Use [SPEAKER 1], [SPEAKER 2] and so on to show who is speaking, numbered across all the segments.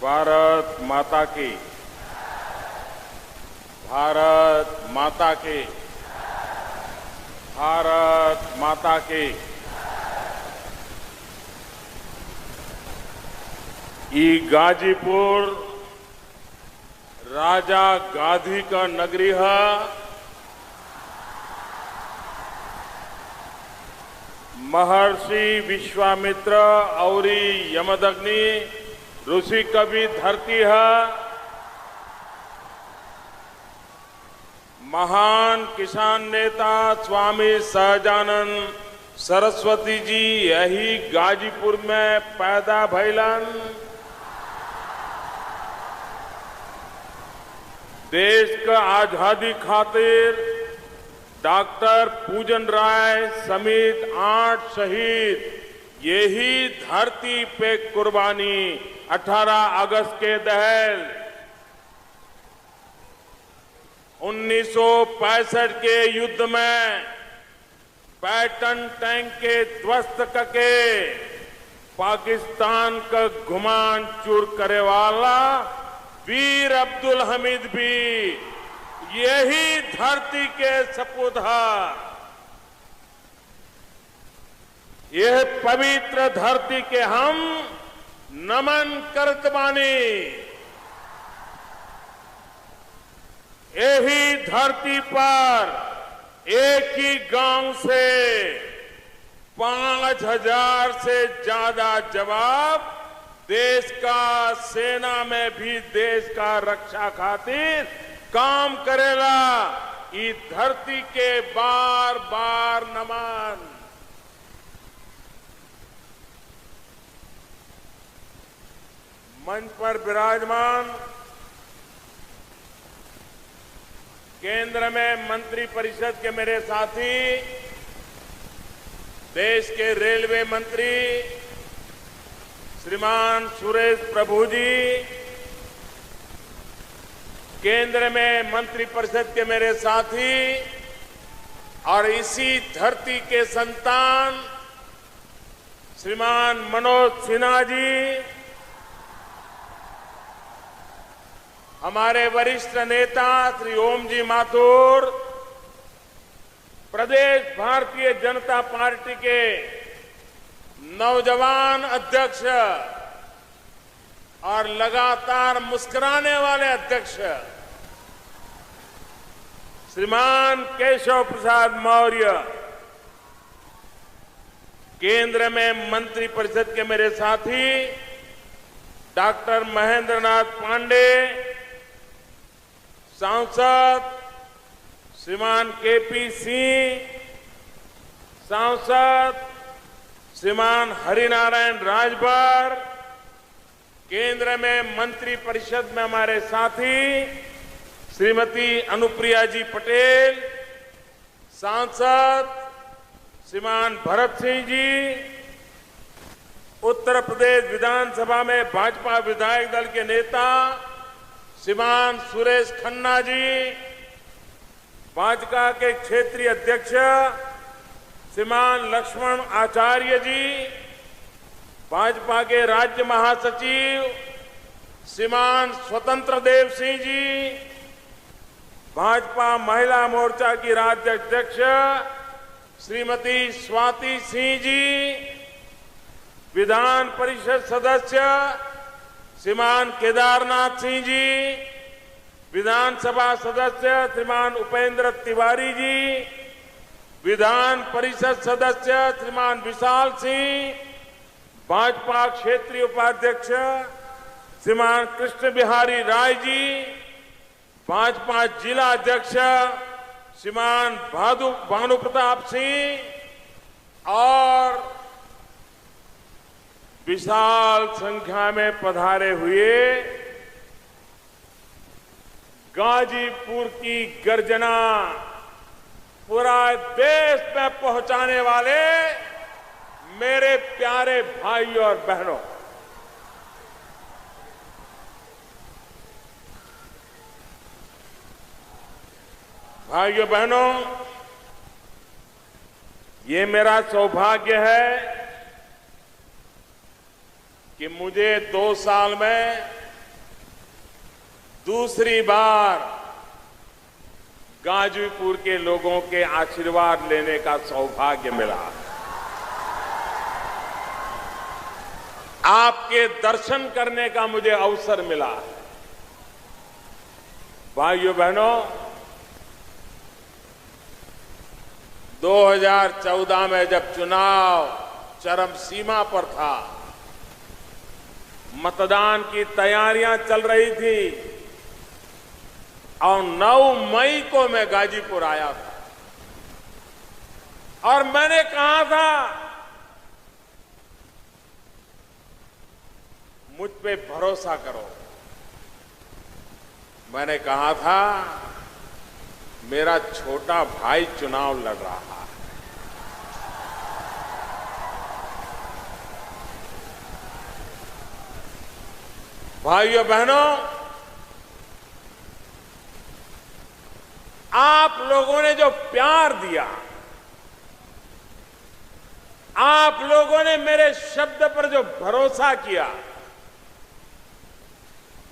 [SPEAKER 1] भारत माता की, भारत माता की, भारत माता की। ई गाजीपुर राजा गाधी का नगरी है। महर्षि विश्वामित्र और यमदग्नि ऋषि का भी धरती है। महान किसान नेता स्वामी सहजानंद सरस्वती जी यही गाजीपुर में पैदा भइलन। देश का आजादी खातिर डॉक्टर पूजन राय समेत 8 शहीद यही धरती पे कुर्बानी 18 अगस्त के दहल 1965 के युद्ध में पैटन टैंक के ध्वस्त करके पाकिस्तान का गुमान चूर करे वाला वीर अब्दुल हमीद भी यही धरती के सपूत है। यह पवित्र धरती के हम नमन करत बानी। यही धरती पर एक ही गांव से 5000 से ज्यादा जवाब देश का सेना में भी देश का रक्षा खातिर काम करेला। इस धरती के बार बार नमन। मंच पर विराजमान केंद्र में मंत्री परिषद के मेरे साथी, देश के रेलवे मंत्री श्रीमान सुरेश प्रभु जी, केंद्र में मंत्री परिषद के मेरे साथी और इसी धरती के संतान श्रीमान मनोज सिन्हा जी, हमारे वरिष्ठ नेता श्री ओम जी माथुर, प्रदेश भारतीय जनता पार्टी के नौजवान अध्यक्ष और लगातार मुस्कुराने वाले अध्यक्ष श्रीमान केशव प्रसाद मौर्य, केंद्र में मंत्री परिषद के मेरे साथी डॉक्टर महेंद्र नाथ पांडे, सांसद श्रीमान केपी सिंह, सांसद श्रीमान हरिनारायण राजभर, केंद्र में मंत्री परिषद में हमारे साथी श्रीमती अनुप्रिया जी पटेल, सांसद श्रीमान भरत सिंह जी, उत्तर प्रदेश विधानसभा में भाजपा विधायक दल के नेता श्रीमान सुरेश खन्ना जी, भाजपा के क्षेत्रीय अध्यक्ष श्रीमान लक्ष्मण आचार्य जी, भाजपा के राज्य महासचिव श्रीमान स्वतंत्र देव सिंह जी, भाजपा महिला मोर्चा की राज्य अध्यक्ष श्रीमती स्वाति सिंह जी, विधान परिषद सदस्य श्रीमान केदारनाथ सिंह जी, विधानसभा सदस्य श्रीमान उपेंद्र तिवारी जी, विधान परिषद सदस्य श्रीमान विशाल सिंह, भाजपा क्षेत्रीय उपाध्यक्ष श्रीमान कृष्ण बिहारी राय जी, भाजपा जिला अध्यक्ष श्रीमान भानु प्रताप सिंह और विशाल संख्या में पधारे हुए गाजीपुर की गर्जना पूरा देश में पहुंचाने वाले मेरे प्यारे भाई और बहनों, भाइयों बहनों, ये मेरा सौभाग्य है कि मुझे 2 साल में दूसरी बार गाजीपुर के लोगों के आशीर्वाद लेने का सौभाग्य मिला। आपके दर्शन करने का मुझे अवसर मिला। भाइयों बहनों, 2014 में जब चुनाव चरम सीमा पर था, मतदान की तैयारियां चल रही थी और 9 मई को मैं गाजीपुर आया था और मैंने कहा था मुझ पे भरोसा करो। मैंने कहा था मेरा छोटा भाई चुनाव लड़ रहा है। भाइयों बहनों, आप लोगों ने जो प्यार दिया, आप लोगों ने मेरे शब्द पर जो भरोसा किया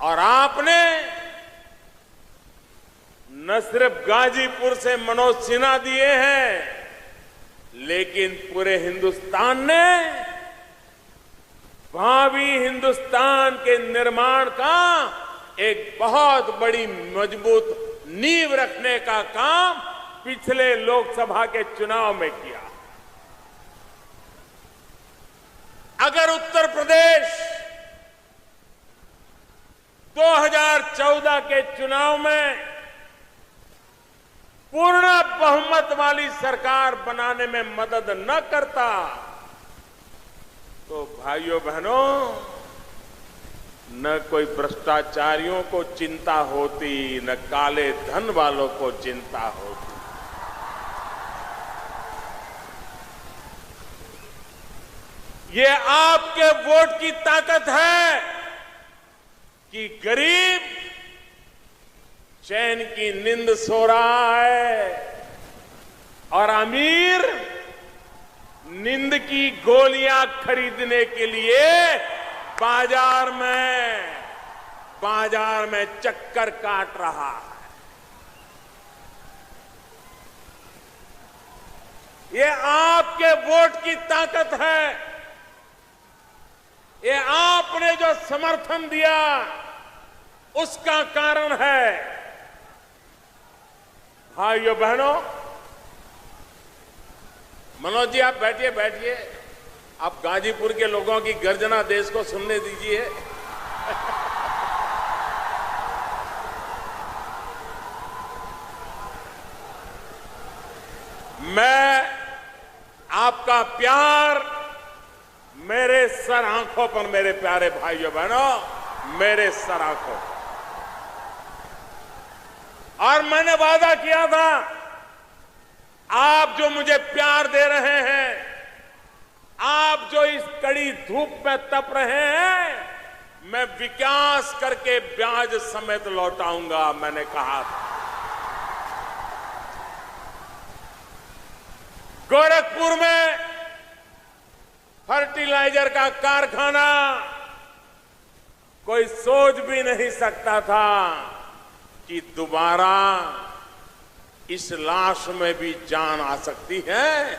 [SPEAKER 1] और आपने न सिर्फ गाजीपुर से मनोज सिन्हा दिए हैं, लेकिन पूरे हिंदुस्तान ने भावी हिंदुस्तान के निर्माण का एक बहुत बड़ी मजबूत नींव रखने का काम पिछले लोकसभा के चुनाव में किया। अगर उत्तर प्रदेश 2014 के चुनाव में पूर्ण बहुमत वाली सरकार बनाने में मदद न करता तो भाइयों बहनों, न कोई भ्रष्टाचारियों को चिंता होती, न काले धन वालों को चिंता होती। ये आपके वोट की ताकत है कि गरीब चैन की नींद सो रहा है और अमीर नींद की गोलियां खरीदने के लिए बाजार में चक्कर काट रहा है। ये आपके वोट की ताकत है। ये आपने जो समर्थन दिया उसका कारण है। भाइयों बहनों, मनोज जी आप बैठिए। आप गाजीपुर के लोगों की गर्जना देश को सुनने दीजिए। मैं आपका प्यार मेरे सर आंखों पर, मेरे प्यारे भाइयों बहनों, मेरे सर आंखों पर। और मैंने वादा किया था, आप जो मुझे प्यार दे रहे हैं, आप जो इस कड़ी धूप में तप रहे हैं, मैं विकास करके ब्याज समेत लौटाऊंगा, मैंने कहा था। गोरखपुर में फर्टिलाइजर का कारखाना कोई सोच भी नहीं सकता था कि दोबारा इस लाश में भी जान आ सकती है।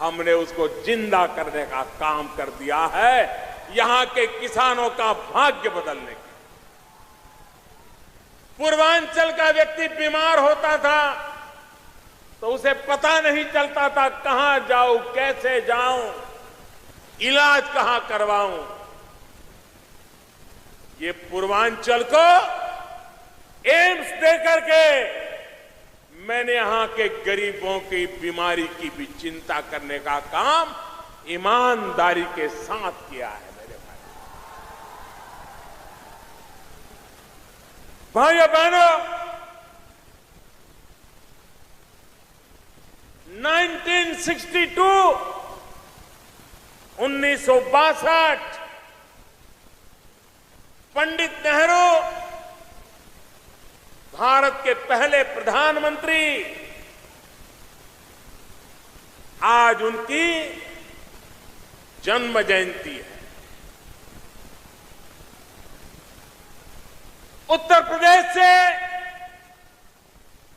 [SPEAKER 1] हमने उसको जिंदा करने का काम कर दिया है, यहां के किसानों का भाग्य बदलने के। पूर्वांचल का व्यक्ति बीमार होता था तो उसे पता नहीं चलता था कहां जाऊं, कैसे जाऊं, इलाज कहां करवाऊं। ये पूर्वांचल को एम्स देकर के मैंने यहां के गरीबों की बीमारी की भी चिंता करने का काम ईमानदारी के साथ किया है मेरे भाइयों बहनों। 1962 पंडित नेहरू भारत के पहले प्रधानमंत्री, आज उनकी जन्म जयंती है। उत्तर प्रदेश से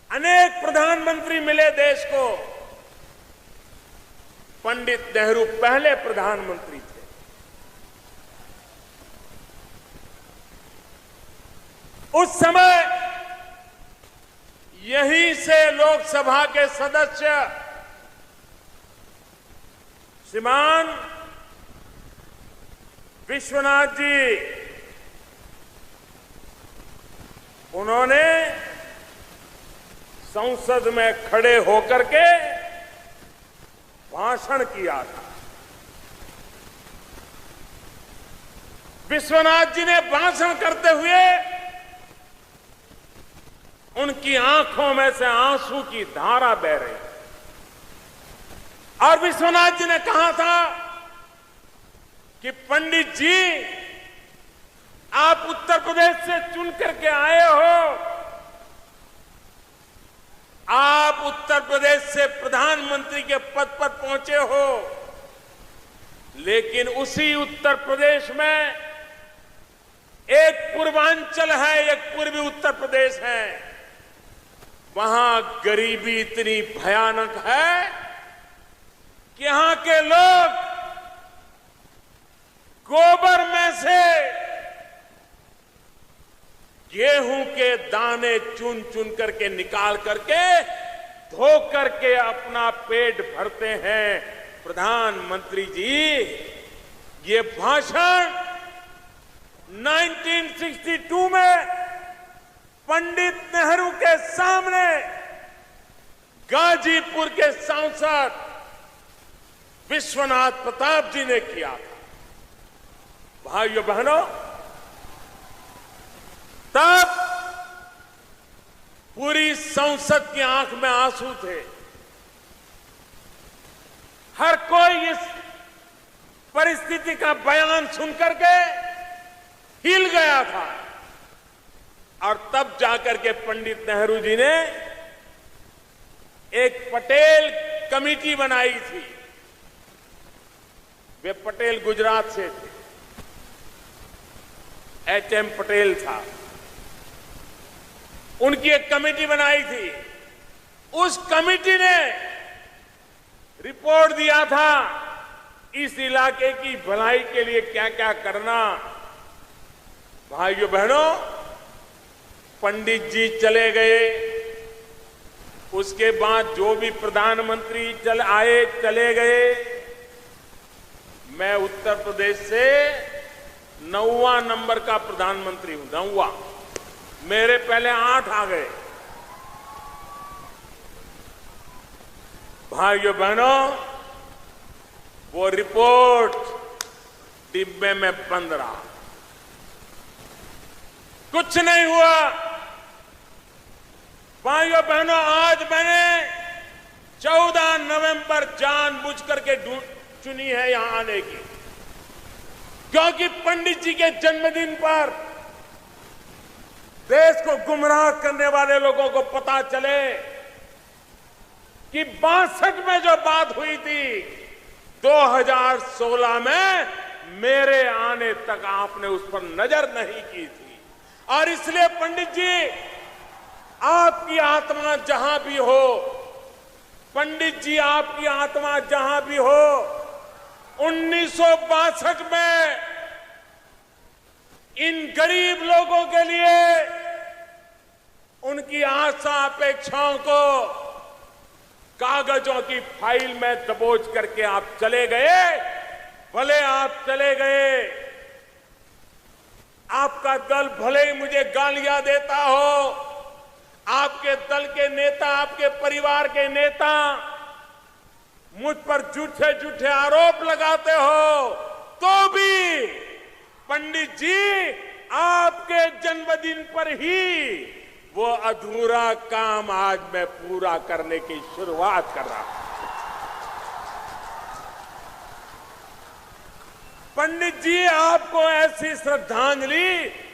[SPEAKER 1] अनेक प्रधानमंत्री मिले देश को। पंडित नेहरू पहले प्रधानमंत्री थे। उस समय यहीं से लोकसभा के सदस्य श्रीमान विश्वनाथ जी, उन्होंने संसद में खड़े होकर के भाषण किया था। विश्वनाथ जी ने भाषण करते हुए उनकी आंखों में से आंसू की धारा बह रही और विश्वनाथ जी ने कहा था कि पंडित जी, आप उत्तर प्रदेश से चुन करके आए हो, आप उत्तर प्रदेश से प्रधानमंत्री के पद पर पहुंचे हो, लेकिन उसी उत्तर प्रदेश में एक पूर्वांचल है, एक पूर्वी उत्तर प्रदेश है, वहां गरीबी इतनी भयानक है कि यहां के लोग गोबर में से गेहूं के दाने चुन चुन करके निकाल करके धो करके अपना पेट भरते हैं। प्रधानमंत्री जी, ये भाषण 1962 में पंडित नेहरू के सामने गाजीपुर के सांसद विश्वनाथ प्रताप जी ने किया था। भाइयों बहनों, तब पूरी संसद की आंख में आंसू थे। हर कोई इस परिस्थिति का बयान सुनकर के हिल गया था और तब जाकर के पंडित नेहरू जी ने एक पटेल कमेटी बनाई थी। वे पटेल गुजरात से थे, एच.एम. पटेल था, उनकी एक कमेटी बनाई थी। उस कमेटी ने रिपोर्ट दिया था इस इलाके की भलाई के लिए क्या क्या करना। भाइयों बहनों, पंडित जी चले गए, उसके बाद जो भी प्रधानमंत्री चले गए। मैं उत्तर प्रदेश से 9वां नंबर का प्रधानमंत्री हूं, 9वां। मेरे पहले 8 आ गए। भाइयों बहनों, वो रिपोर्ट डिब्बे में बंद रहा, कुछ नहीं हुआ। भाइयों बहनों, आज मैंने 14 नवंबर जानबूझ करके चुनी है यहां आने की, क्योंकि पंडित जी के जन्मदिन पर देश को गुमराह करने वाले लोगों को पता चले कि 62 में जो बात हुई थी, 2016 में मेरे आने तक आपने उस पर नजर नहीं की थी। और इसलिए पंडित जी, आपकी आत्मा जहां भी हो, पंडित जी आपकी आत्मा जहां भी हो, 1962 में इन गरीब लोगों के लिए उनकी आशा अपेक्षाओं को कागजों की फाइल में दबोच करके आप चले गए। भले आप चले गए, आपका दल भले ही मुझे गालियां देता हो, आपके दल के नेता, आपके परिवार के नेता मुझ पर झूठे झूठे आरोप लगाते हो, तो भी पंडित जी, आपके जन्मदिन पर ही वो अधूरा काम आज मैं पूरा करने की शुरुआत कर रहा हूं। पंडित जी, आपको ऐसी श्रद्धांजलि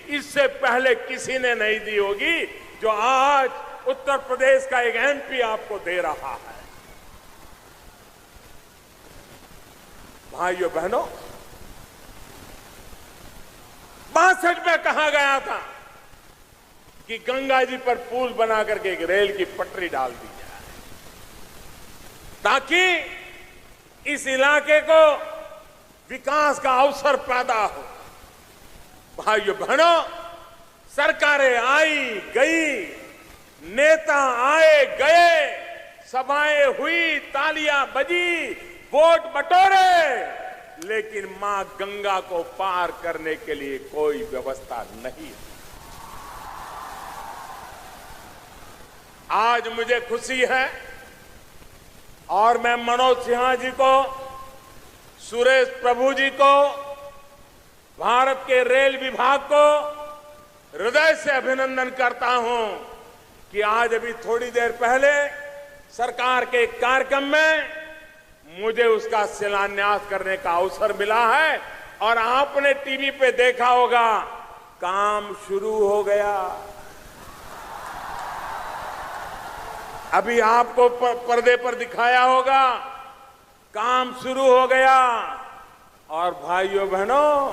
[SPEAKER 1] इससे पहले किसी ने नहीं दी होगी जो आज उत्तर प्रदेश का एक एमपी आपको दे रहा है। भाइयों बहनों, 62 में कहा गया था कि गंगा जी पर पुल बना करके एक रेल की पटरी डाल दी जाए, ताकि इस इलाके को विकास का अवसर पैदा हो। भाइयों बहनों, सरकारें आई गई, नेता आए गए, सभाएं हुई, तालियां बजी, वोट बटोरे, लेकिन मां गंगा को पार करने के लिए कोई व्यवस्था नहीं। आज मुझे खुशी है और मैं मनोज सिन्हा जी को, सुरेश प्रभु जी को, भारत के रेल विभाग को हृदय से अभिनंदन करता हूं कि आज अभी थोड़ी देर पहले सरकार के कार्यक्रम में मुझे उसका शिलान्यास करने का अवसर मिला है और आपने टीवी पे देखा होगा, काम शुरू हो गया। अभी आपको पर्दे पर दिखाया होगा, काम शुरू हो गया। और भाइयों बहनों,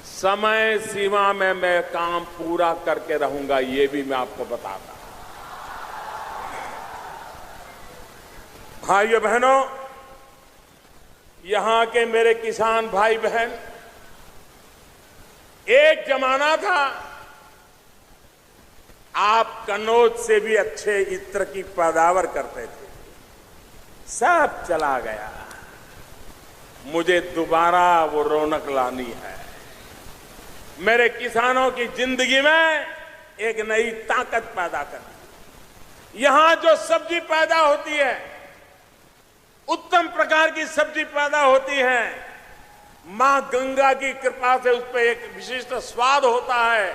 [SPEAKER 1] समय सीमा में मैं काम पूरा करके रहूंगा, ये भी मैं आपको बताता हूं। भाइयों बहनों, यहां के मेरे किसान भाई बहन, एक जमाना था आप कन्नौज से भी अच्छे इत्र की पैदावार करते थे, सब चला गया। मुझे दोबारा वो रौनक लानी है। मेरे किसानों की जिंदगी में एक नई ताकत पैदा करनी। यहां जो सब्जी पैदा होती है, उत्तम प्रकार की सब्जी पैदा होती है, मां गंगा की कृपा से उस पर एक विशिष्ट स्वाद होता है।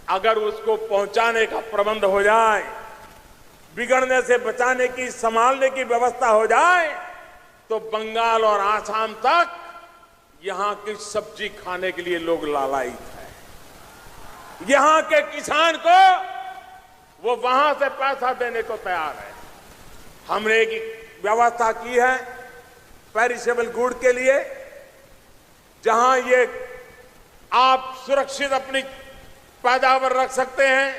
[SPEAKER 1] अगर उसको पहुंचाने का प्रबंध हो जाए, बिगड़ने से बचाने की, संभालने की व्यवस्था हो जाए, तो बंगाल और आसाम तक यहां की सब्जी खाने के लिए लोग लालायित है। यहां के किसान को वो वहां से पैसा देने को तैयार है। हमने एक व्यवस्था की है पेरिशेबल गुड के लिए, जहां ये आप सुरक्षित अपनी पैदावार रख सकते हैं,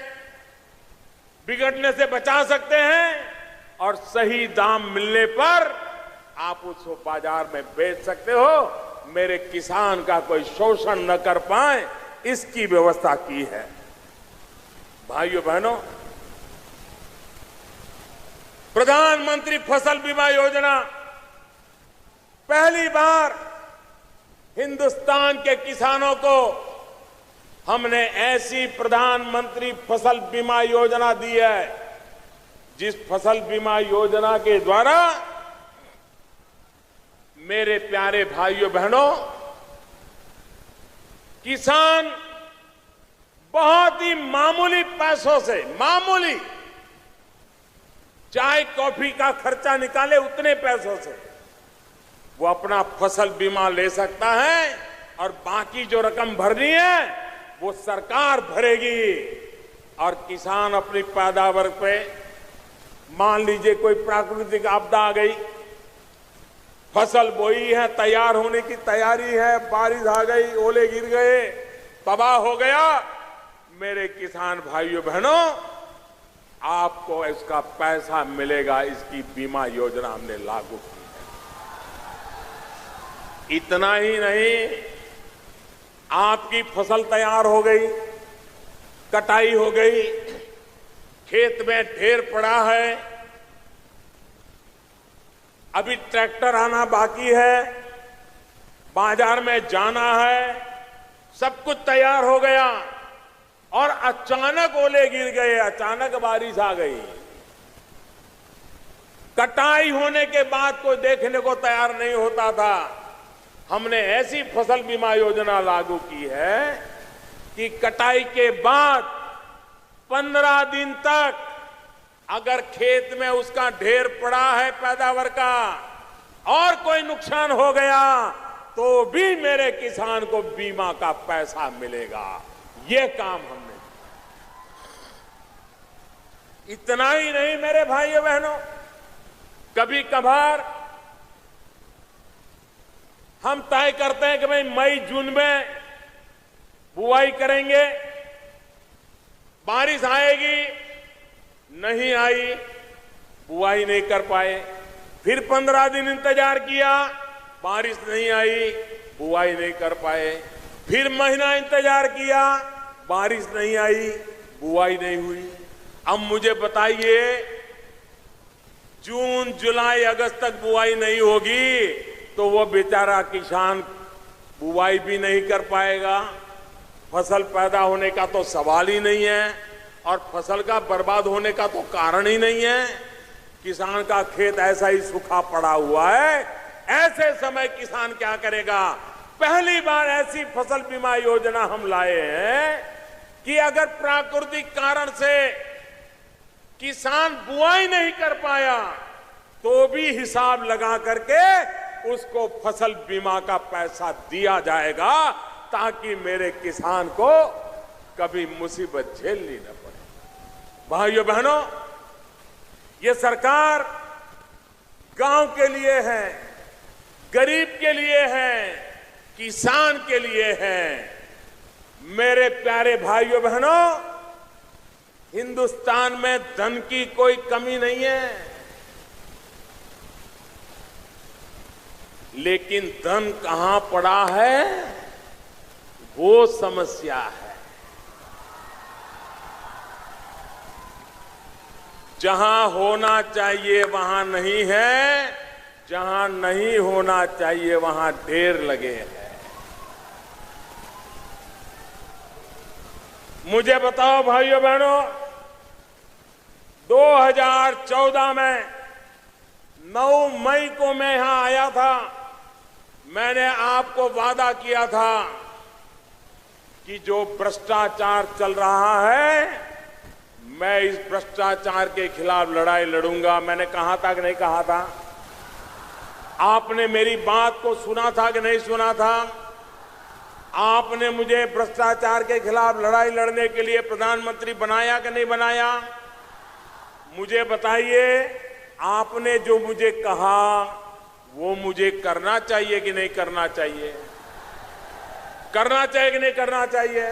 [SPEAKER 1] बिगड़ने से बचा सकते हैं और सही दाम मिलने पर आप उसको बाजार में बेच सकते हो। मेरे किसान का कोई शोषण न कर पाए, इसकी व्यवस्था की है। भाइयों बहनों, प्रधानमंत्री फसल बीमा योजना पहली बार हिंदुस्तान के किसानों को हमने ऐसी प्रधानमंत्री फसल बीमा योजना दी है, जिस फसल बीमा योजना के द्वारा मेरे प्यारे भाइयों बहनों, किसान बहुत ही मामूली पैसों से, मामूली चाय कॉफी का खर्चा निकाले उतने पैसों से वो अपना फसल बीमा ले सकता है और बाकी जो रकम भरनी है वो सरकार भरेगी। और किसान अपनी पैदावार पे, मान लीजिए कोई प्राकृतिक आपदा आ गई, फसल बोई है, तैयार होने की तैयारी है, बारिश आ गई, ओले गिर गए, तबाह हो गया, मेरे किसान भाइयों बहनों, आपको इसका पैसा मिलेगा। इसकी बीमा योजना हमने लागू की है। इतना ही नहीं, आपकी फसल तैयार हो गई, कटाई हो गई, खेत में ढेर पड़ा है, अभी ट्रैक्टर आना बाकी है, बाजार में जाना है, सब कुछ तैयार हो गया और अचानक ओले गिर गए, अचानक बारिश आ गई। कटाई होने के बाद कोई देखने को तैयार नहीं होता था। हमने ऐसी फसल बीमा योजना लागू की है कि कटाई के बाद 15 दिन तक अगर खेत में उसका ढेर पड़ा है पैदावार का और कोई नुकसान हो गया तो भी मेरे किसान को बीमा का पैसा मिलेगा। ये काम हमने, इतना ही नहीं मेरे भाइयों बहनों, कभी कभार हम तय करते हैं कि भाई मई जून में बुआई करेंगे, बारिश आएगी, नहीं आई, बुआई नहीं कर पाए। फिर 15 दिन इंतजार किया, बारिश नहीं आई, बुआई नहीं कर पाए। फिर महीना इंतजार किया, बारिश नहीं आई, बुआई नहीं हुई। अब मुझे बताइए, जून, जुलाई, अगस्त तक बुआई नहीं होगी तो वो बेचारा किसान बुआई भी नहीं कर पाएगा। फसल पैदा होने का तो सवाल ही नहीं है और फसल का बर्बाद होने का तो कारण ही नहीं है। किसान का खेत ऐसा ही सूखा पड़ा हुआ है। ऐसे समय किसान क्या करेगा? पहली बार ऐसी फसल बीमा योजना हम लाए हैं कि अगर प्राकृतिक कारण से किसान बुआई नहीं कर पाया तो भी हिसाब लगा करके उसको फसल बीमा का पैसा दिया जाएगा, ताकि मेरे किसान को कभी मुसीबत झेलनी न पड़े। भाइयों बहनों, ये सरकार गांव के लिए है, गरीब के लिए है, किसान के लिए है। मेरे प्यारे भाइयों बहनों, हिंदुस्तान में धन की कोई कमी नहीं है, लेकिन धन कहां पड़ा है वो समस्या है। जहां होना चाहिए वहां नहीं है, जहां नहीं होना चाहिए वहां ढेर लगे हैं। मुझे बताओ भाइयों बहनों, 2014 में 9 मई को मैं यहां आया था। मैंने आपको वादा किया था कि जो भ्रष्टाचार चल रहा है, मैं इस भ्रष्टाचार के खिलाफ लड़ाई लड़ूंगा। मैंने कहा था कि नहीं कहा था? आपने मेरी बात को सुना था कि नहीं सुना था? आपने मुझे भ्रष्टाचार के खिलाफ लड़ाई लड़ने के लिए प्रधानमंत्री बनाया कि नहीं बनाया? मुझे बताइए, आपने जो मुझे कहा वो मुझे करना चाहिए कि नहीं करना चाहिए? करना चाहिए कि नहीं करना चाहिए?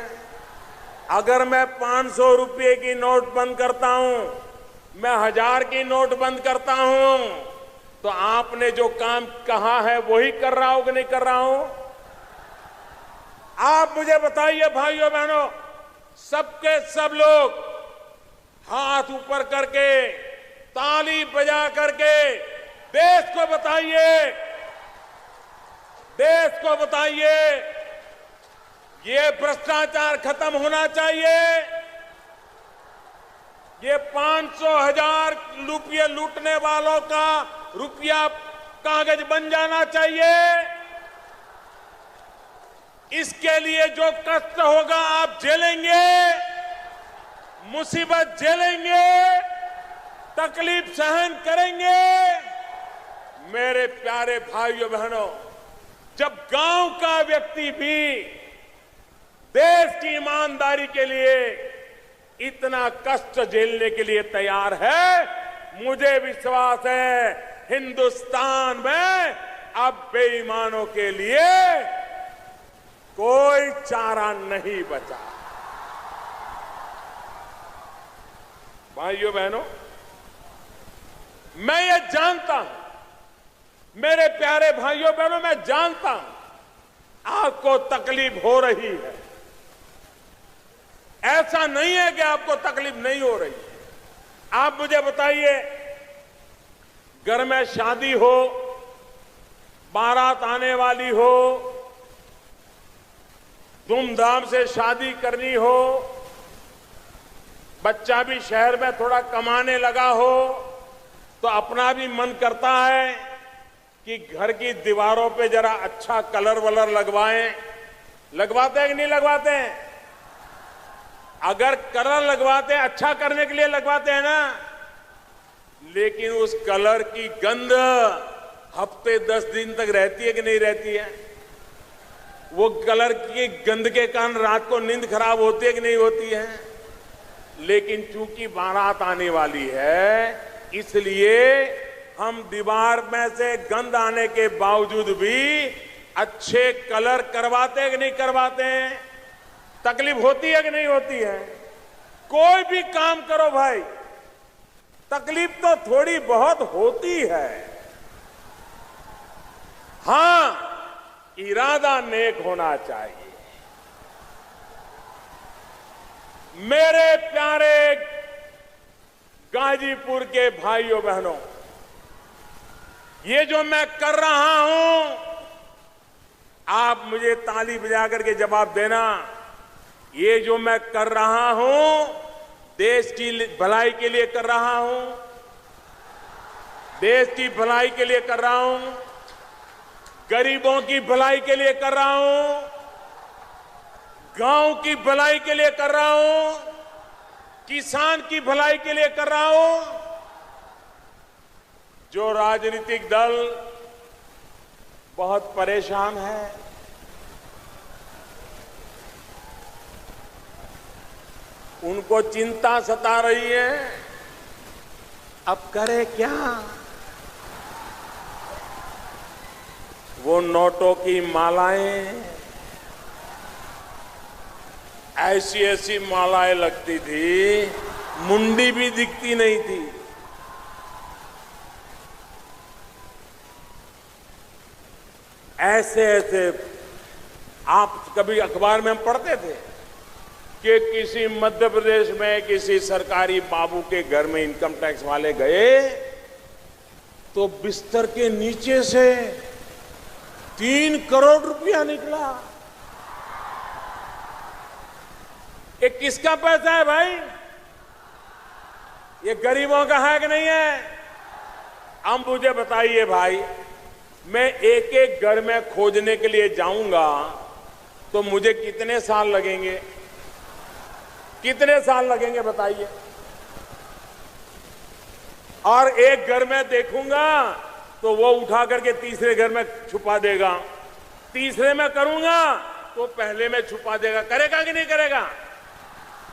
[SPEAKER 1] अगर मैं 500 रुपये की नोट बंद करता हूं, मैं 1000 की नोट बंद करता हूं, तो आपने जो काम कहा है वही कर रहा हूं कि नहीं कर रहा हूं? आप मुझे बताइए भाइयों बहनों, सबके सब लोग हाथ ऊपर करके, ताली बजा करके देश को बताइए, ये भ्रष्टाचार खत्म होना चाहिए। ये 500,000 रुपये लूटने वालों का रुपया कागज बन जाना चाहिए। इसके लिए जो कष्ट होगा आप झेलेंगे, मुसीबत झेलेंगे, तकलीफ सहन करेंगे। मेरे प्यारे भाइयों बहनों, जब गांव का व्यक्ति भी देश की ईमानदारी के लिए इतना कष्ट झेलने के लिए तैयार है, मुझे विश्वास है हिंदुस्तान में अब बेईमानों के लिए कोई चारा नहीं बचा। भाइयों बहनों, मैं ये जानता हूं, मेरे प्यारे भाइयों बहनों, मैं जानता हूं आपको तकलीफ हो रही है। ऐसा नहीं है कि आपको तकलीफ नहीं हो रही है। आप मुझे बताइए, घर में शादी हो, बारात आने वाली हो, धूमधाम से शादी करनी हो, बच्चा भी शहर में थोड़ा कमाने लगा हो, तो अपना भी मन करता है कि घर की दीवारों पे जरा अच्छा कलर वलर लगवाएं। लगवाते हैं कि नहीं लगवाते हैं? अगर कलर लगवाते हैं, अच्छा करने के लिए लगवाते हैं ना, लेकिन उस कलर की गंध हफ्ते 10 दिन तक रहती है कि नहीं रहती है? वो कलर की गंध के कारण रात को नींद खराब होती है कि नहीं होती है? लेकिन चूंकि बारात आने वाली है, इसलिए हम दीवार में से गंध आने के बावजूद भी अच्छे कलर करवाते हैं कि नहीं करवाते हैं? तकलीफ होती है कि नहीं होती है? कोई भी काम करो भाई, तकलीफ तो थोड़ी बहुत होती है। हां, इरादा नेक होना चाहिए। मेरे प्यारे गाजीपुर के भाइयों बहनों, ये जो मैं कर रहा हूं, आप मुझे ताली बजा करके जवाब देना। ये जो मैं कर रहा हूं, देश की भलाई के लिए कर रहा हूं, देश की भलाई के लिए कर रहा हूं, गरीबों की भलाई के लिए कर रहा हूं, गांव की भलाई के लिए कर रहा हूं, किसान की भलाई के लिए कर रहा हूं। जो राजनीतिक दल बहुत परेशान है, उनको चिंता सता रही है, अब करे क्या? वो नोटों की मालाएं, ऐसी ऐसी मालाएं लगती थी, मुंडी भी दिखती नहीं थी। ऐसे ऐसे आप कभी अखबार में हम पढ़ते थे कि किसी मध्य प्रदेश में किसी सरकारी बाबू के घर में इनकम टैक्स वाले गए तो बिस्तर के नीचे से 3 करोड़ रुपया निकला। ये किसका पैसा है भाई? ये गरीबों का है कि नहीं है? अब मुझे बताइए भाई, मैं एक एक घर में खोजने के लिए जाऊंगा तो मुझे कितने साल लगेंगे? कितने साल लगेंगे बताइए? और एक घर में देखूंगा तो वो उठा करके तीसरे घर में छुपा देगा, तीसरे में करूंगा तो पहले में छुपा देगा। करेगा कि नहीं करेगा?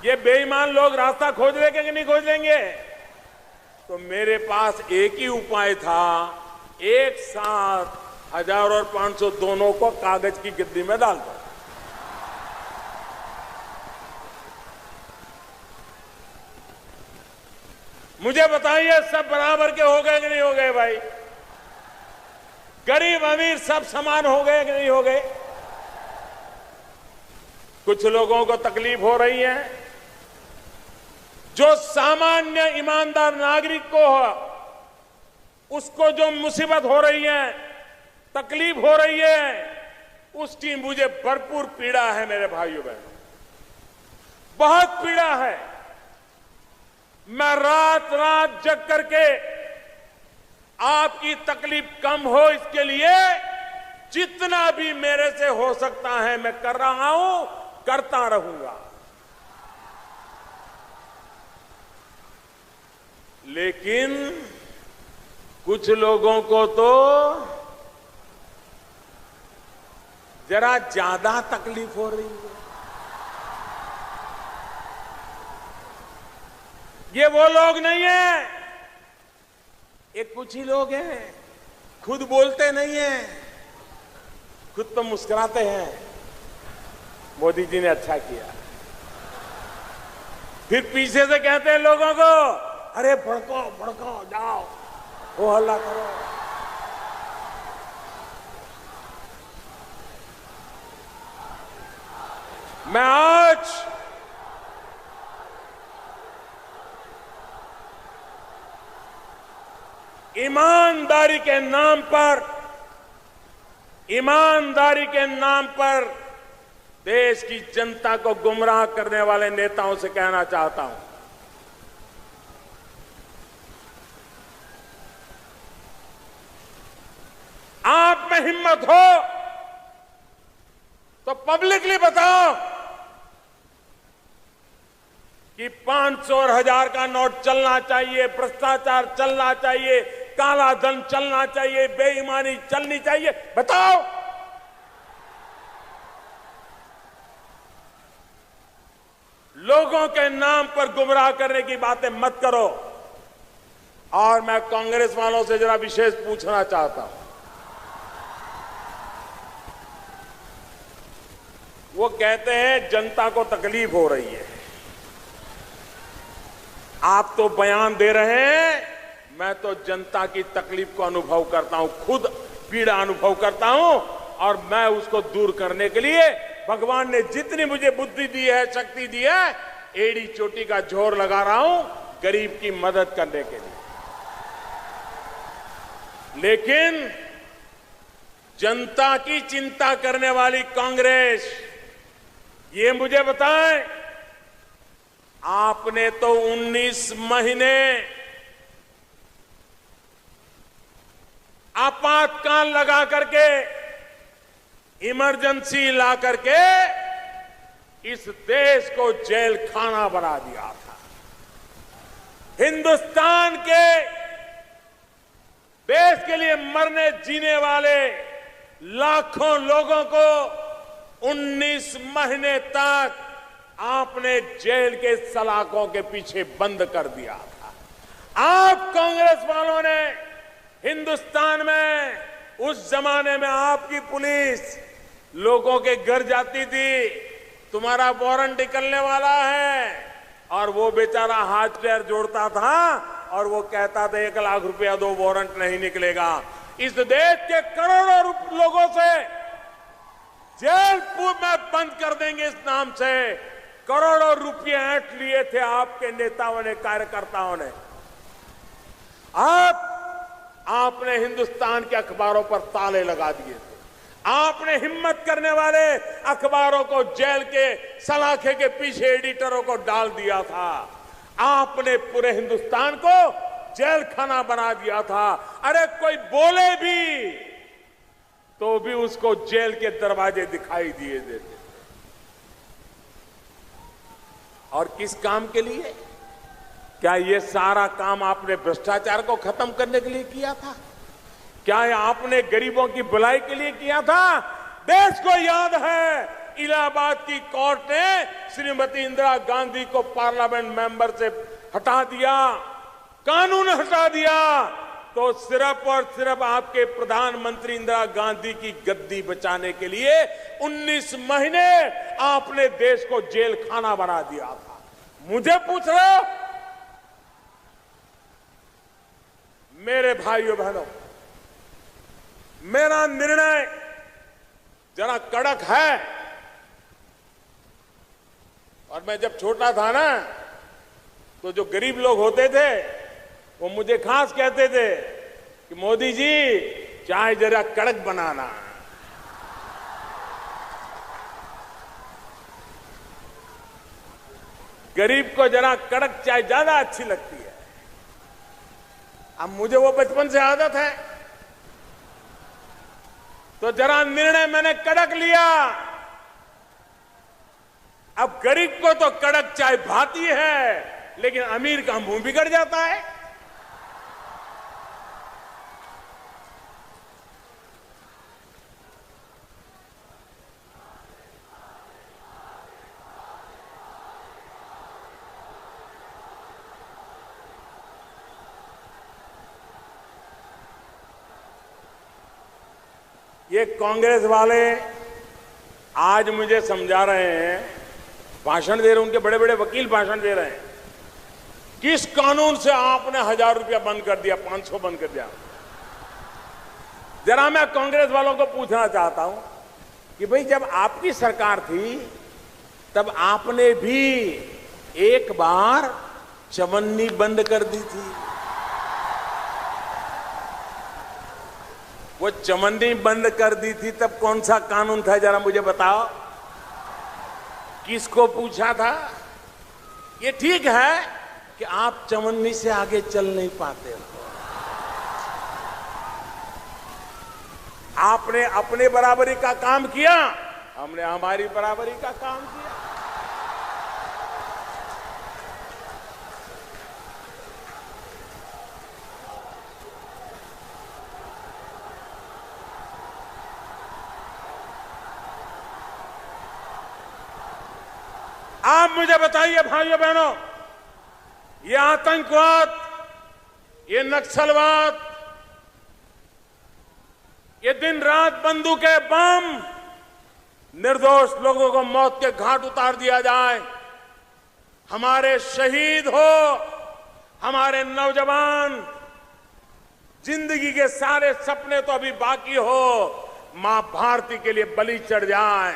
[SPEAKER 1] ये बेईमान लोग रास्ता खोज लेंगे कि नहीं खोज लेंगे? तो मेरे पास एक ही उपाय था, एक साथ 1000 और 500 दोनों को कागज की गिद्दी में डाल दो। मुझे बताइए, सब बराबर के हो गए कि नहीं हो गए भाई? गरीब अमीर सब समान हो गए कि नहीं हो गए? कुछ लोगों को तकलीफ हो रही है, जो सामान्य ईमानदार नागरिक को हो, उसको जो मुसीबत हो रही है, तकलीफ हो रही है, उसकी मुझे भरपूर पीड़ा है मेरे भाइयों बहनों, बहुत पीड़ा है। मैं रात रात जग करके आपकी तकलीफ कम हो इसके लिए जितना भी मेरे से हो सकता है मैं कर रहा हूं, करता रहूंगा। लेकिन कुछ लोगों को तो जरा ज्यादा तकलीफ हो रही है। ये वो लोग नहीं है, ये कुछ ही लोग हैं, खुद बोलते नहीं हैं, खुद तो मुस्कुराते हैं। मोदी जी ने अच्छा किया, फिर पीछे से कहते हैं लोगों को, अरे भड़को भड़को, जाओ हो हल्ला करो। मैं आज ईमानदारी के नाम पर देश की जनता को गुमराह करने वाले नेताओं से कहना चाहता हूं, आप में हिम्मत हो तो पब्लिकली बताओ कि 500 और 1000 का नोट चलना चाहिए, भ्रष्टाचार चलना चाहिए, काला धन चलना चाहिए, बेईमानी चलनी चाहिए। बताओ। लोगों के नाम पर गुमराह करने की बातें मत करो। और मैं कांग्रेस वालों से जरा विशेष पूछना चाहता हूं, वो कहते हैं जनता को तकलीफ हो रही है। आप तो बयान दे रहे हैं, मैं तो जनता की तकलीफ को अनुभव करता हूं, खुद पीड़ा अनुभव करता हूं, और मैं उसको दूर करने के लिए भगवान ने जितनी मुझे बुद्धि दी है, शक्ति दी है, एड़ी चोटी का जोर लगा रहा हूं गरीब की मदद करने के लिए। लेकिन जनता की चिंता करने वाली कांग्रेस, ये मुझे बताएं, आपने तो 19 महीने आपातकाल लगा करके, इमरजेंसी ला करके इस देश को जेल खाना बना दिया था। हिंदुस्तान के देश के लिए मरने जीने वाले लाखों लोगों को 19 महीने तक आपने जेल के सलाखों के पीछे बंद कर दिया था। आप कांग्रेस वालों ने हिंदुस्तान में, उस जमाने में आपकी पुलिस लोगों के घर जाती थी, तुम्हारा वारंट निकलने वाला है, और वो बेचारा हाथ पैर जोड़ता था और वो कहता था 1 लाख रुपया दो, वारंट नहीं निकलेगा। इस देश के करोड़ों लोगों से जेल में बंद कर देंगे इस नाम से करोड़ों रुपये ऐंठ लिए थे आपके नेताओं ने, कार्यकर्ताओं ने। आपने हिंदुस्तान के अखबारों पर ताले लगा दिए थे। आपने हिम्मत करने वाले अखबारों को जेल के सलाखे के पीछे एडिटरों को डाल दिया था। आपने पूरे हिंदुस्तान को जेल खाना बना दिया था। अरे कोई बोले भी तो भी उसको जेल के दरवाजे दिखाई दिए देते। और किस काम के लिए? क्या ये सारा काम आपने भ्रष्टाचार को खत्म करने के लिए किया था? क्या ये आपने गरीबों की भलाई के लिए किया था? देश को याद है, इलाहाबाद की कोर्ट ने श्रीमती इंदिरा गांधी को पार्लियामेंट मेंबर से हटा दिया, कानून हटा दिया, तो सिर्फ और सिर्फ आपके प्रधानमंत्री इंदिरा गांधी की गद्दी बचाने के लिए 19 महीने आपने देश को जेल खाना बना दिया था। मुझे पूछ रहे हो? मेरे भाइयों बहनों, मेरा निर्णय जरा कड़क है। और मैं जब छोटा था ना, तो जो गरीब लोग होते थे वो मुझे खास कहते थे कि मोदी जी चाय जरा कड़क बनाना। गरीब को जरा कड़क चाय ज्यादा अच्छी लगती है। अब मुझे वो बचपन से आदत है, तो जरा निर्णय मैंने कड़क लिया। अब गरीब को तो कड़क चाय भाती है, लेकिन अमीर का मुंह बिगड़ जाता है। ये कांग्रेस वाले आज मुझे समझा रहे हैं, भाषण दे रहे हैं, उनके बड़े बड़े वकील भाषण दे रहे हैं, किस कानून से आपने 1000 रुपया बंद कर दिया, 500 बंद कर दिया। जरा मैं कांग्रेस वालों को पूछना चाहता हूं कि भाई जब आपकी सरकार थी तब आपने भी एक बार चवन्नी बंद कर दी थी। वो चवन्नी बंद कर दी थी तब कौन सा कानून था, जरा मुझे बताओ। किसको पूछा था? ये ठीक है कि आप चवन्नी से आगे चल नहीं पाते हो। आपने अपने बराबरी का काम किया, हमने हमारी बराबरी का काम किया। आप मुझे बताइए भाइयों बहनों, ये आतंकवाद, ये नक्सलवाद, ये दिन रात बंदूकें, बम, निर्दोष लोगों को मौत के घाट उतार दिया जाए, हमारे शहीद हो, हमारे नौजवान, जिंदगी के सारे सपने तो अभी बाकी हो, मां भारती के लिए बलि चढ़ जाए।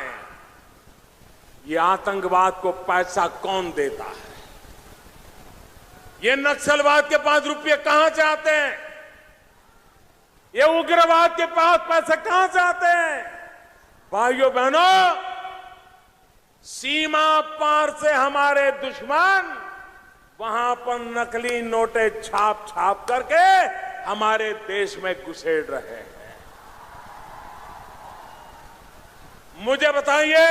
[SPEAKER 1] ये आतंकवाद को पैसा कौन देता है? ये नक्सलवाद के पास रुपये कहां से आते हैं? ये उग्रवाद के पास पैसे कहां से आते हैं? भाइयों बहनों, सीमा पार से हमारे दुश्मन वहां पर नकली नोटे छाप छाप करके हमारे देश में घुसेड़ रहे हैं। मुझे बताइए,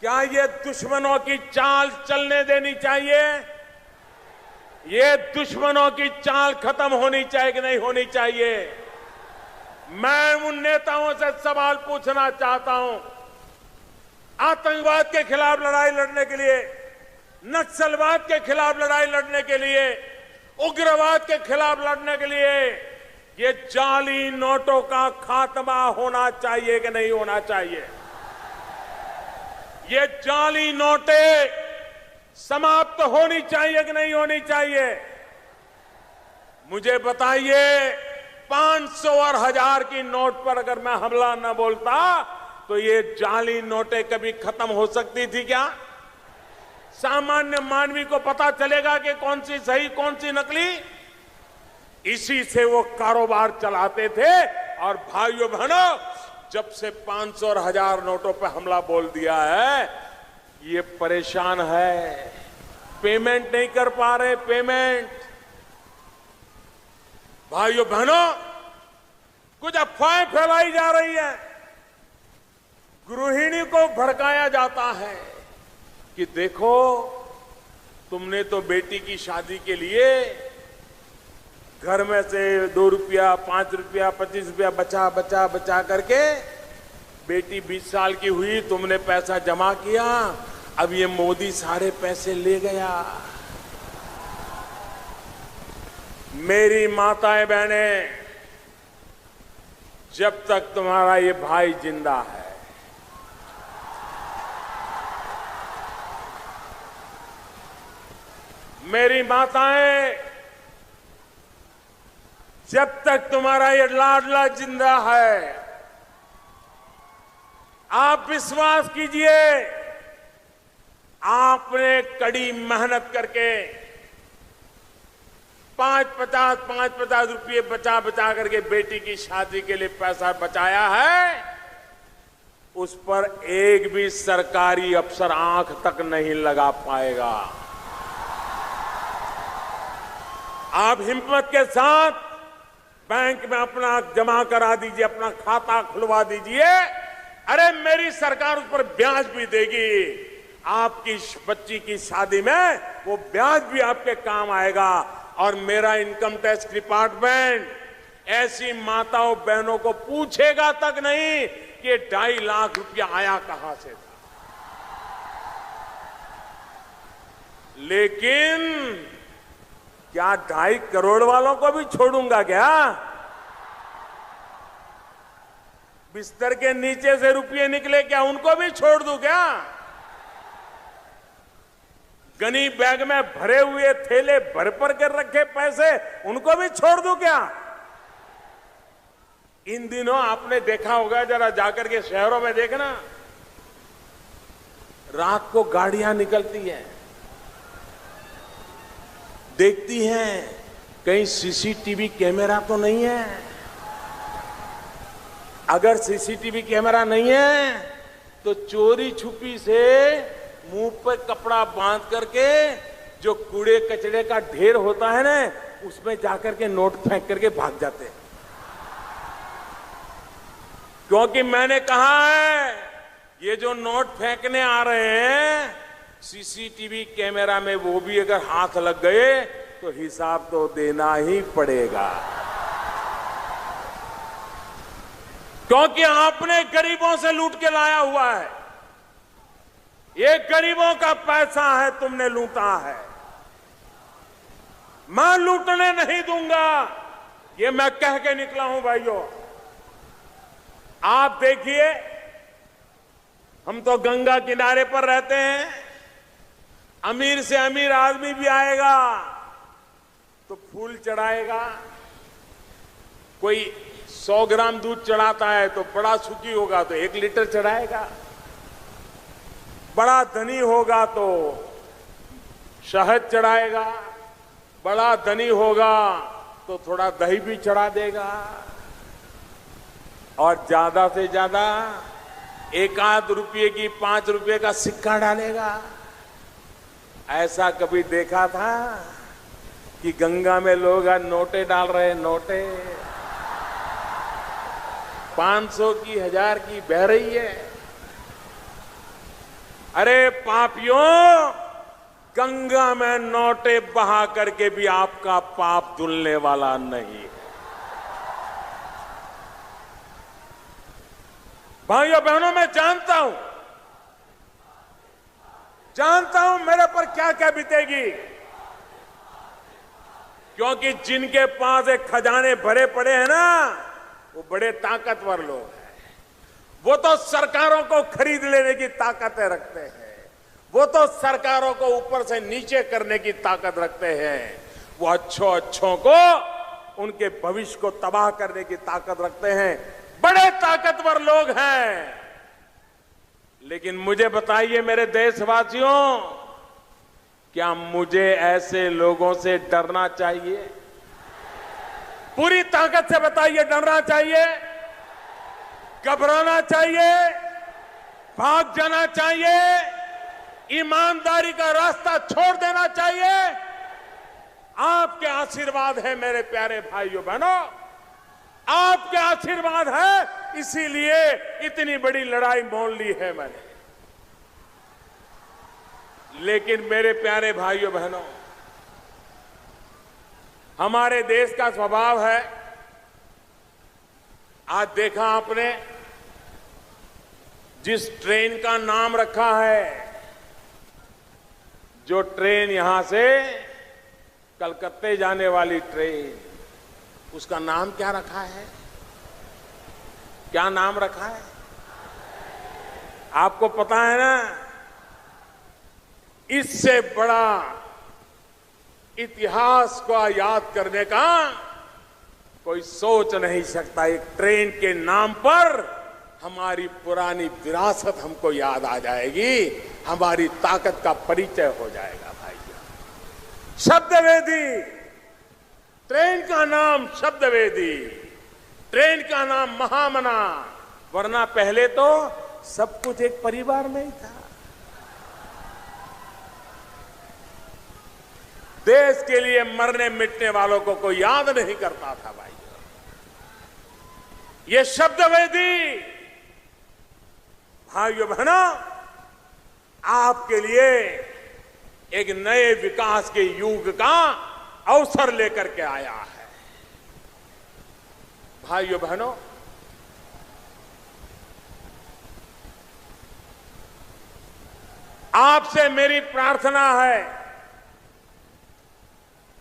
[SPEAKER 1] क्या ये दुश्मनों की चाल चलने देनी चाहिए? ये दुश्मनों की चाल खत्म होनी चाहिए कि नहीं होनी चाहिए? मैं उन नेताओं से सवाल पूछना चाहता हूं, आतंकवाद के खिलाफ लड़ाई लड़ने के लिए, नक्सलवाद के खिलाफ लड़ाई लड़ने के लिए, उग्रवाद के खिलाफ लड़ने के लिए ये जाली नोटों का खात्मा होना चाहिए कि नहीं होना चाहिए? ये जाली नोटें समाप्त होनी चाहिए कि नहीं होनी चाहिए? मुझे बताइए, 500 और 1000 की नोट पर अगर मैं हमला न बोलता तो ये जाली नोटें कभी खत्म हो सकती थी क्या? सामान्य मानवी को पता चलेगा कि कौन सी सही कौन सी नकली? इसी से वो कारोबार चलाते थे। और भाइयों बहनों, जब से 500 और 1000 नोटों पर हमला बोल दिया है, ये परेशान है, पेमेंट नहीं कर पा रहे, पेमेंट। भाइयों बहनों, कुछ अफवाहें फैलाई जा रही है, गृहिणी को भड़काया जाता है कि देखो, तुमने तो बेटी की शादी के लिए घर में से 2 रुपया, 5 रुपया, 25 रुपया बचा बचा बचा करके बेटी 20 साल की हुई, तुमने पैसा जमा किया, अब ये मोदी सारे पैसे ले गया। मेरी माताएं बहनें, जब तक तुम्हारा ये भाई जिंदा है, मेरी माताएं, जब तक तुम्हारा ये लाडला जिंदा है, आप विश्वास कीजिए, आपने कड़ी मेहनत करके 5-50 रुपये बचा बचा करके बेटी की शादी के लिए पैसा बचाया है, उस पर एक भी सरकारी अफसर आंख तक नहीं लगा पाएगा। आप हिम्मत के साथ बैंक में अपना जमा करा दीजिए, अपना खाता खुलवा दीजिए। अरे मेरी सरकार उस पर ब्याज भी देगी। आपकी बच्ची की शादी में वो ब्याज भी आपके काम आएगा। और मेरा इनकम टैक्स डिपार्टमेंट ऐसी माताओं बहनों को पूछेगा तक नहीं कि 2.5 लाख रुपया आया कहां से था। लेकिन क्या 2.5 करोड़ वालों को भी छोड़ूंगा क्या? बिस्तर के नीचे से रुपये निकले, क्या उनको भी छोड़ दूं क्या? गनी बैग में भरे हुए थैले भर भर कर रखे पैसे, उनको भी छोड़ दूं क्या? इन दिनों आपने देखा होगा, जरा जाकर के शहरों में देखना, रात को गाड़ियां निकलती हैं, देखती हैं कहीं सीसीटीवी कैमरा तो नहीं है। अगर सीसीटीवी कैमरा नहीं है तो चोरी छुपी से मुंह पे कपड़ा बांध करके जो कूड़े कचड़े का ढेर होता है ना, उसमें जाकर के नोट फेंक करके भाग जाते हैं। क्योंकि मैंने कहा है, ये जो नोट फेंकने आ रहे हैं, सीसीटीवी कैमरा में वो भी अगर हाथ लग गए तो हिसाब तो देना ही पड़ेगा। क्योंकि आपने गरीबों से लूट के लाया हुआ है। ये गरीबों का पैसा है, तुमने लूटा है। मैं लूटने नहीं दूंगा, ये मैं कह के निकला हूं। भाइयों, आप देखिए, हम तो गंगा किनारे पर रहते हैं, अमीर से अमीर आदमी भी आएगा तो फूल चढ़ाएगा, कोई 100 ग्राम दूध चढ़ाता है तो बड़ा सुखी होगा तो 1 लीटर चढ़ाएगा, बड़ा धनी होगा तो शहद चढ़ाएगा, बड़ा धनी होगा तो थोड़ा दही भी चढ़ा देगा, और ज्यादा से ज्यादा 1 रुपये की 5 रुपये का सिक्का डालेगा। ऐसा कभी देखा था कि गंगा में लोग आज नोटे डाल रहे हैं? नोटे 500 की 1000 की बह रही है। अरे पापियों, गंगा में नोटे बहा करके भी आपका पाप धुलने वाला नहीं है। भाइयों बहनों, मैं जानता हूं मेरे पर क्या क्या बीतेगी, क्योंकि जिनके पास एक खजाने भरे पड़े हैं ना, वो बड़े ताकतवर लोग हैं। वो तो सरकारों को खरीद लेने की ताकतें रखते हैं, वो तो सरकारों को ऊपर से नीचे करने की ताकत रखते हैं, वो अच्छों को, उनके भविष्य को तबाह करने की ताकत रखते हैं। बड़े ताकतवर लोग हैं। लेकिन मुझे बताइए मेरे देशवासियों, क्या मुझे ऐसे लोगों से डरना चाहिए? पूरी ताकत से बताइए, डरना चाहिए, घबराना चाहिए, भाग जाना चाहिए, ईमानदारी का रास्ता छोड़ देना चाहिए? आपके आशीर्वाद है मेरे प्यारे भाइयों बहनों, आपके आशीर्वाद है, इसीलिए इतनी बड़ी लड़ाई मोल ली है मैंने। लेकिन मेरे प्यारे भाइयों बहनों, हमारे देश का स्वभाव है, आज देखा आपने जिस ट्रेन का नाम रखा है, जो ट्रेन यहां से कलकत्ते जाने वाली ट्रेन, उसका नाम क्या रखा है? क्या नाम रखा है? आपको पता है ना? इससे बड़ा इतिहास को याद करने का कोई सोच नहीं सकता। एक ट्रेन के नाम पर हमारी पुरानी विरासत हमको याद आ जाएगी, हमारी ताकत का परिचय हो जाएगा भाइयों। शब्दवेदी, ट्रेन का नाम शब्दवेदी, ट्रेन का नाम महामना, वरना पहले तो सब कुछ एक परिवार में ही था। देश के लिए मरने मिटने वालों को कोई याद नहीं करता था भाई। ये शब्दवेदी भाइयों बहनों आपके लिए एक नए विकास के युग का अवसर लेकर के आया है। भाइयों बहनों, आपसे मेरी प्रार्थना है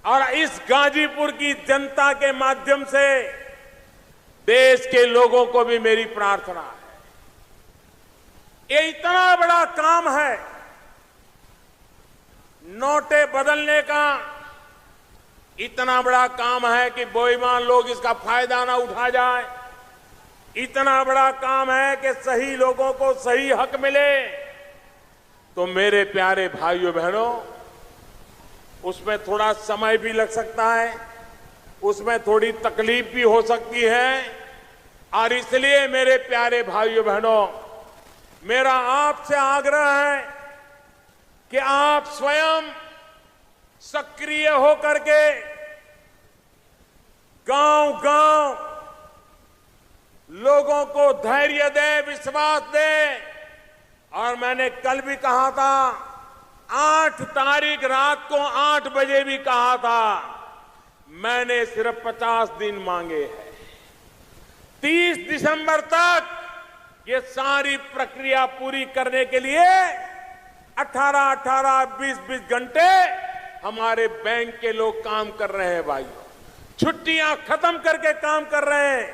[SPEAKER 1] और इस गाजीपुर की जनता के माध्यम से देश के लोगों को भी मेरी प्रार्थना है। ये इतना बड़ा काम है नोटें बदलने का, इतना बड़ा काम है कि बेईमान लोग इसका फायदा ना उठा जाए, इतना बड़ा काम है कि सही लोगों को सही हक मिले। तो मेरे प्यारे भाइयों बहनों, उसमें थोड़ा समय भी लग सकता है, उसमें थोड़ी तकलीफ भी हो सकती है, और इसलिए मेरे प्यारे भाइयों बहनों, मेरा आपसे आग्रह है कि आप स्वयं सक्रिय होकर के गांव-गांव लोगों को धैर्य दे, विश्वास दे। और मैंने कल भी कहा था, 8 तारीख रात को 8 बजे भी कहा था, मैंने सिर्फ 50 दिन मांगे हैं। 30 दिसंबर तक ये सारी प्रक्रिया पूरी करने के लिए 18-18, 20-20 घंटे हमारे बैंक के लोग काम कर रहे हैं भाई। छुट्टियां खत्म करके काम कर रहे हैं।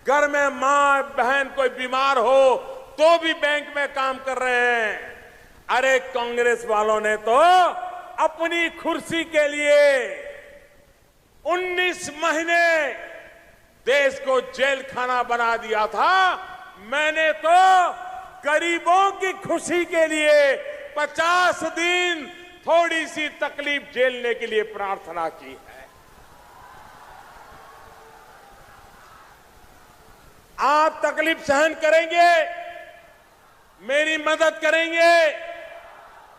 [SPEAKER 1] घर में मां बहन कोई बीमार हो तो भी बैंक में काम कर रहे हैं। अरे कांग्रेस वालों ने तो अपनी कुर्सी के लिए 19 महीने देश को जेल खाना बना दिया था। मैंने तो गरीबों की खुशी के लिए 50 दिन थोड़ी सी तकलीफ झेलने के लिए प्रार्थना की है। आप तकलीफ सहन करेंगे, मेरी मदद करेंगे,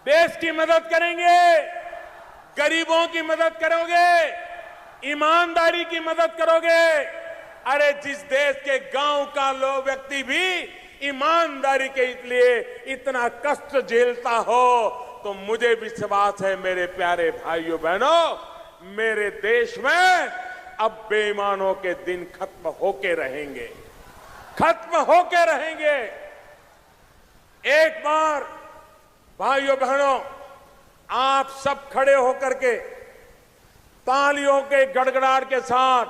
[SPEAKER 1] देश की मदद करेंगे, गरीबों की मदद करोगे, ईमानदारी की मदद करोगे। अरे जिस देश के गांव का लोग व्यक्ति भी ईमानदारी के लिए इतना कष्ट झेलता हो, तो मुझे विश्वास है मेरे प्यारे भाइयों बहनों, मेरे देश में अब बेईमानों के दिन खत्म होके रहेंगे, खत्म होके रहेंगे। एक बार भाइयों बहनों, आप सब खड़े होकर के तालियों के गड़गड़ाहट के साथ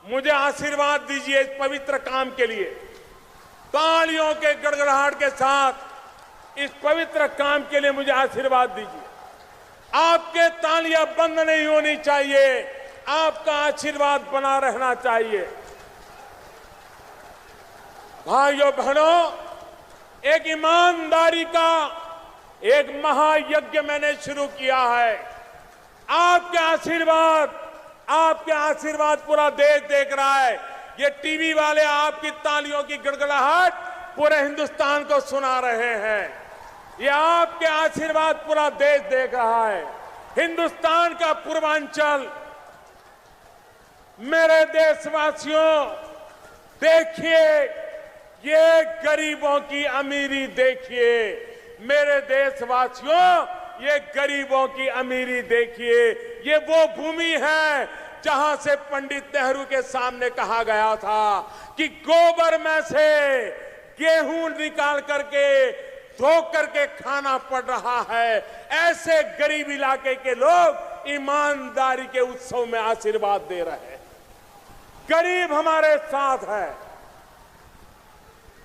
[SPEAKER 1] मुझे आशीर्वाद दीजिए इस पवित्र काम के लिए। तालियों के गड़गड़ाहट के साथ इस पवित्र काम के लिए मुझे आशीर्वाद दीजिए। आपके तालियां बंद नहीं होनी चाहिए, आपका आशीर्वाद बना रहना चाहिए। भाइयों बहनों, एक ईमानदारी का एक महायज्ञ मैंने शुरू किया है। आपके आशीर्वाद पूरा देश देख रहा है। ये टीवी वाले आपकी तालियों की गड़गड़ाहट पूरे हिंदुस्तान को सुना रहे हैं। ये आपके आशीर्वाद पूरा देश देख रहा है। हिंदुस्तान का पूर्वांचल, मेरे देशवासियों, देखिए ये गरीबों की अमीरी देखिए। मेरे देशवासियों, ये गरीबों की अमीरी देखिए। ये वो भूमि है जहां से पंडित नेहरू के सामने कहा गया था कि गोबर में से गेहूं निकाल करके धो करके खाना पड़ रहा है। ऐसे गरीब इलाके के लोग ईमानदारी के उत्सव में आशीर्वाद दे रहे हैं। गरीब हमारे साथ है।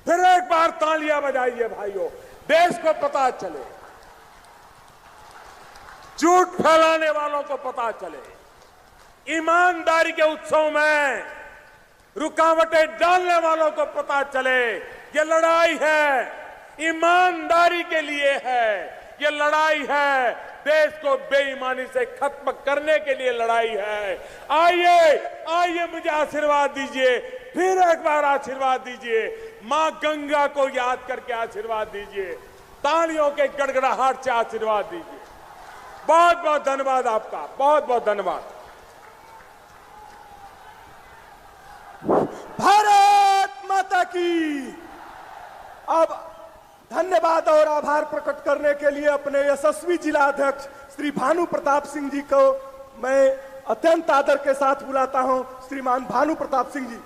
[SPEAKER 1] फिर एक बार तालियां बजाइए भाइयों, देश को पता चले, झूठ फैलाने वालों को पता चले, ईमानदारी के उत्सव में रुकावटें डालने वालों को पता चले। ये लड़ाई है, ईमानदारी के लिए है। ये लड़ाई है, देश को बेईमानी से खत्म करने के लिए लड़ाई है। आइए मुझे आशीर्वाद दीजिए, फिर एक बार आशीर्वाद दीजिए। मां गंगा को याद करके आशीर्वाद दीजिए, तालियों के गड़गड़ाहट से आशीर्वाद दीजिए। बहुत बहुत धन्यवाद आपका, बहुत बहुत धन्यवाद।
[SPEAKER 2] भारत माता की। अब धन्यवाद और आभार प्रकट करने के लिए अपने यशस्वी जिलाध्यक्ष श्री भानु प्रताप सिंह जी को मैं अत्यंत आदर के साथ बुलाता हूं। श्रीमान भानु प्रताप सिंह जी।